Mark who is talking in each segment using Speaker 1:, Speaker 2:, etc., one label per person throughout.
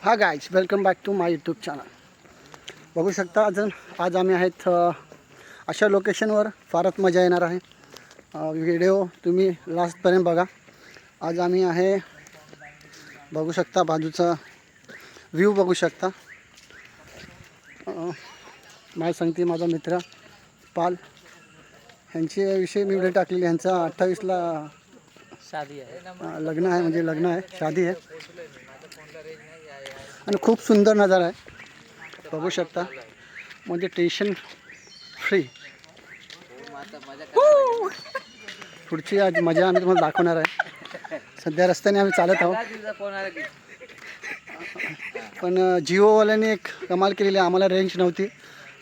Speaker 1: हा guys, welcome back to my YouTube channel. बघू शकता आज आम्ही आहेत अशा लोकेशनवर. फारच मजा येणार आहे. व्हिडिओ तुम्ही लास्टपर्यंत बघा. आज आम्ही आहे, बघू शकता बाजूचा व्ह्यू बघू शकता. मला सांगते माझा मित्र पाल ह्यांच्याविषयी मी व्हिडिओ टाकलेली. ह्यांचा 28ला
Speaker 2: शादी आहे,
Speaker 1: लग्न आहे, म्हणजे लग्न आहे, शादी आहे. आणि खूप सुंदर नजारा आहे, बघू शकता. म्हणजे टेन्शन फ्री. पुढची आज मजा आम्ही तुम्हाला दाखवणार आहे. सध्या रस्त्याने आम्ही चालत आहोत. पण जिओवाल्याने एक कमाल केलेली आहे. आम्हाला रेंज नव्हती,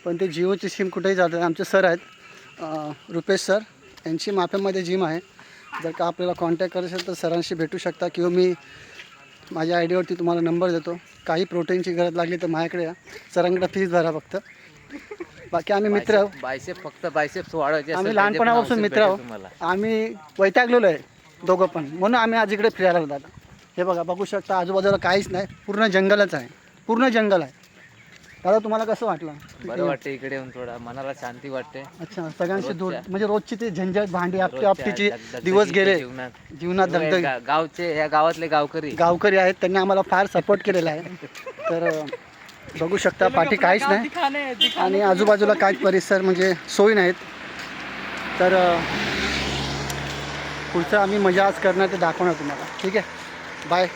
Speaker 1: पण ते जिओची सिम कुठेही जातात. आमचे सर आहेत रुपेश सर, यांची माफ्यामध्ये जिम आहे. जर का आपल्याला कॉन्टॅक्ट करायचं असेल तर सरांशी भेटू शकता, किंवा मी माझ्या आय डीवरती तुम्हाला नंबर देतो. काही प्रोटीनची गरज लागली तर माझ्याकडे या. सरांकडे फीस भरा फक्त. बाकी आम्ही मित्र आहोत.
Speaker 2: बायसेप्स वाढवायचे.
Speaker 1: आम्ही लहानपणापासून मित्र आहोत. आम्ही वैतागलेलो आहे दोघं पण, म्हणून आम्ही आज इकडे फिरायला होतो. आता हे बघा, बघू शकता आजूबाजूला काहीच नाही, पूर्ण जंगलच आहे, पूर्ण जंगल आहे. दादा तुम्हाला कसं वाटलं?
Speaker 2: बरं वाटते इकडे येऊन, थोडा मनाला शांती वाटते.
Speaker 1: अच्छा, सगळ्यांशी दूर, म्हणजे रोजची ती झंझट, भांडी आपटीची दिवस गेले जीवनात. दगदग.
Speaker 2: गावचे, या गावातले
Speaker 1: गावकरी आहेत, त्यांनी आम्हाला फार सपोर्ट केलेला आहे. तर बघू शकता पाठी काहीच नाही, आणि आजूबाजूला काहीच परिसर म्हणजे सोयी नाहीत. तर पुढचं आम्ही मजा आज करणार ते दाखवणार तुम्हाला. ठीक आहे, बाय.